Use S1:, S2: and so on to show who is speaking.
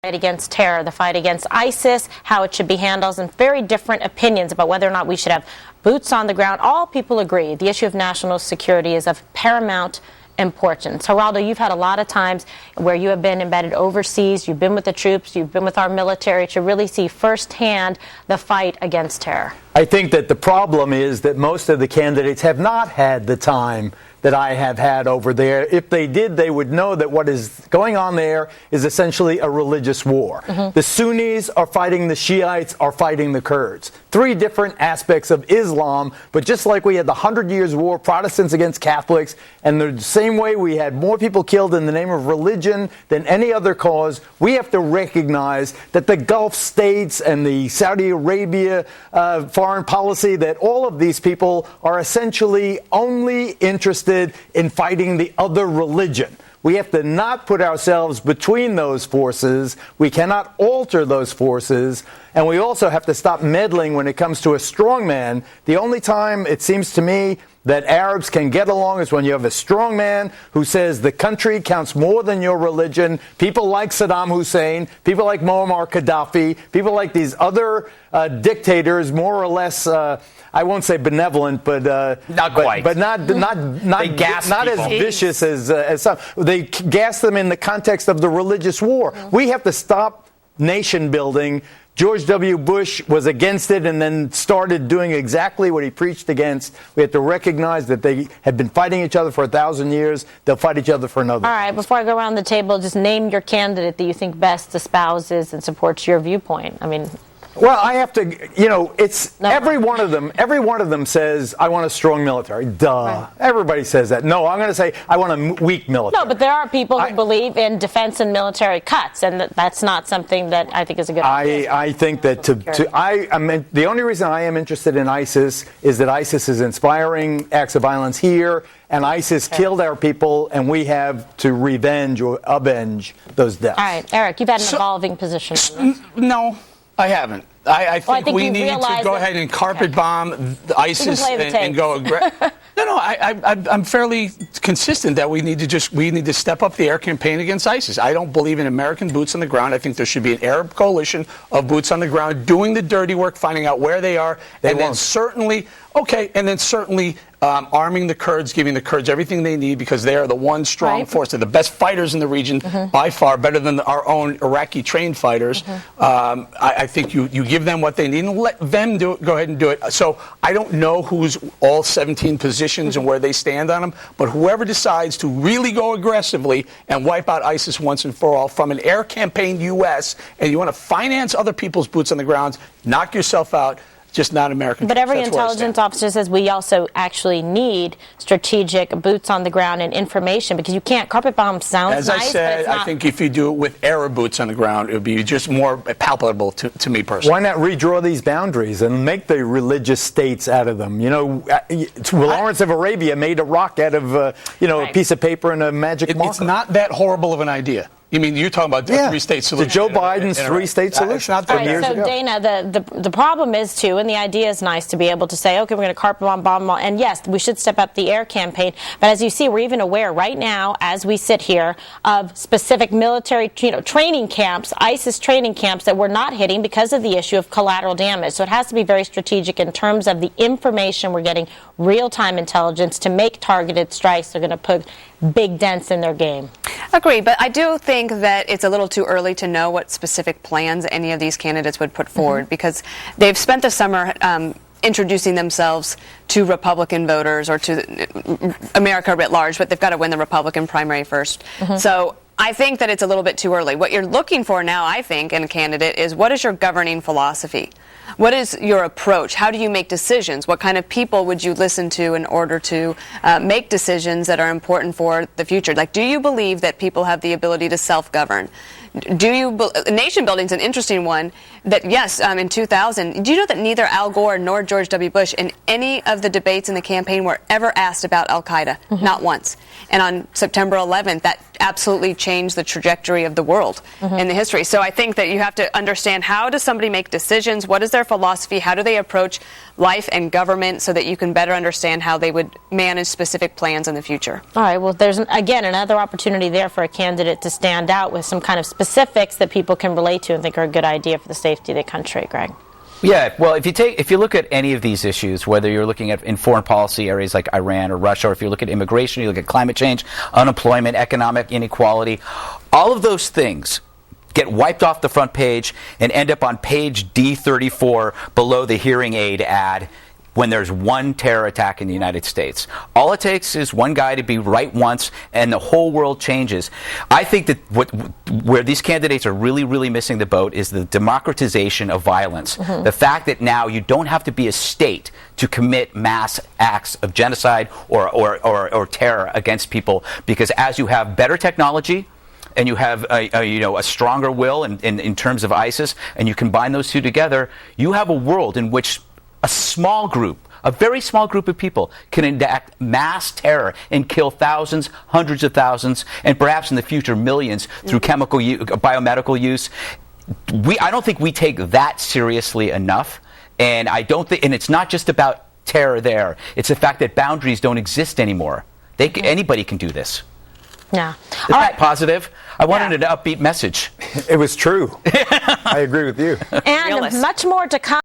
S1: fight against terror, the fight against ISIS, how it should be handled, and very different opinions about whether or not we should have boots on the ground. All people agree the issue of national security is of paramount importance. Geraldo, you've had a lot of times where you have been embedded overseas, you've been with the troops, you've been with our military to really see firsthand the fight against terror.
S2: I think that the problem is that most of the candidates have not had the time that I have had over there. If they did, they would know that what is going on there is essentially a religious war. The Sunnis are fighting the Shiites, are fighting the Kurds. Three different aspects of Islam, but just like we had the 100 Years' War, Protestants against Catholics, and the same way we had more people killed in the name of religion than any other cause, we have to recognize that the Gulf states and the Saudi Arabia foreign policy, that all of these people are essentially only interested in fighting the other religion. We have to not put ourselves between those forces. We cannot alter those forces. And we also have to stop meddling when it comes to a strongman. The only time, it seems to me, that Arabs can get along is when you have a strongman who says the country counts more than your religion. People like Saddam Hussein, people like Muammar Gaddafi, people like these other dictators, more or less, I won't say benevolent, but
S3: not quite,
S2: but not as vicious as some. They gas them in the context of the religious war. We have to stop nation building. George W. Bush was against it and then started doing exactly what he preached against. We have to recognize that they have been fighting each other for 1,000 years. They'll fight each other for another.
S1: All right, before I go around the table, just name your candidate that you think best espouses and supports your viewpoint. I mean,
S2: well, I have to, it's every one of them says, I want a strong military. Duh. Right. Everybody says that. No, I'm going to say, I want a weak military.
S1: No, but there are people who believe in defense and military cuts, and that's not something that I think is a good idea.
S2: I think that the only reason I am interested in ISIS is that ISIS is inspiring acts of violence here, and ISIS killed our people, and we have to revenge or avenge those deaths.
S1: All right, Eric, you've had an evolving position on this.
S3: No. I haven't. I think we need to go ahead and carpet bomb ISIS and go aggressive. No, I'm fairly consistent that we need to step up the air campaign against ISIS. I don't believe in American boots on the ground. I think there should be an Arab coalition of boots on the ground doing the dirty work, finding out where they are, then certainly arming the Kurds, giving the Kurds everything they need because they are the one strong force. They're the best fighters in the region by far, better than our own Iraqi-trained fighters. I think you give them what they need and let them go ahead and do it. So I don't know who's all 17 positions and where they stand on them, but whoever decides to really go aggressively and wipe out ISIS once and for all from an air campaign U.S. and you want to finance other people's boots on the ground, knock yourself out. Just not American.
S1: But every intelligence officer says we also actually need strategic boots on the ground and information because you can't carpet bomb sounds
S3: nice. As I said, I think if you do it with Arab boots on the ground, it would be just more palpable to me personally.
S2: Why not redraw these boundaries and make the religious states out of them? Lawrence of Arabia made a rock out of a piece of paper and a magic marker.
S3: It's not that horrible of an idea. You mean you're talking about a three-state solution?
S2: The Joe Biden's three-state solution.
S1: All right, so Dana, the problem is too, and the idea is nice to be able to say, okay, we're going to carpet bomb, and yes, we should step up the air campaign. But as you see, we're even aware right now, as we sit here, of specific military, training camps, ISIS training camps that we're not hitting because of the issue of collateral damage. So it has to be very strategic in terms of the information we're getting, real-time intelligence to make targeted strikes. They're going to put big dents in their game.
S4: Agree, but I do think that it's a little too early to know what specific plans any of these candidates would put forward because they've spent the summer introducing themselves to Republican voters or to America writ large, but they've got to win the Republican primary first. So I think that it's a little bit too early. What you're looking for now, I think, in a candidate is what is your governing philosophy? What is your approach? How do you make decisions? What kind of people would you listen to in order to make decisions that are important for the future? Like, do you believe that people have the ability to self-govern? Nation building is an interesting one. That yes, in 2000, do you know that neither Al Gore nor George W. Bush in any of the debates in the campaign were ever asked about Al Qaeda? Not once. And on September 11th, that absolutely changed the trajectory of the world in the history. So I think that you have to understand, how does somebody make decisions? What is their philosophy? How do they approach life and government so that you can better understand how they would manage specific plans in the future?
S1: All right. Well, there's, again, another opportunity there for a candidate to stand out with some kind of specific specifics that people can relate to and think are a good idea for the safety of the country, Greg.
S5: Yeah, well, if you look at any of these issues, whether you're looking at in foreign policy areas like Iran or Russia, or if you look at immigration, you look at climate change, unemployment, economic inequality, all of those things get wiped off the front page and end up on page D34 below the hearing aid ad when there's one terror attack in the United States. All it takes is one guy to be right once, and the whole world changes. I think that where these candidates are really, really missing the boat is the democratization of violence. The fact that now you don't have to be a state to commit mass acts of genocide or terror against people, because as you have better technology, and you have a stronger will in terms of ISIS, and you combine those two together, you have a world in which a small group, a very small group of people, can enact mass terror and kill thousands, hundreds of thousands, and perhaps in the future millions through chemical biomedical use. I don't think we take that seriously enough, and and it's not just about terror there. It's the fact that boundaries don't exist anymore. Anybody can do this.
S1: Yeah.
S5: Isn't that positive? I wanted an upbeat message.
S2: It was true. I agree with you.
S1: And
S4: Realist.
S1: much more to come.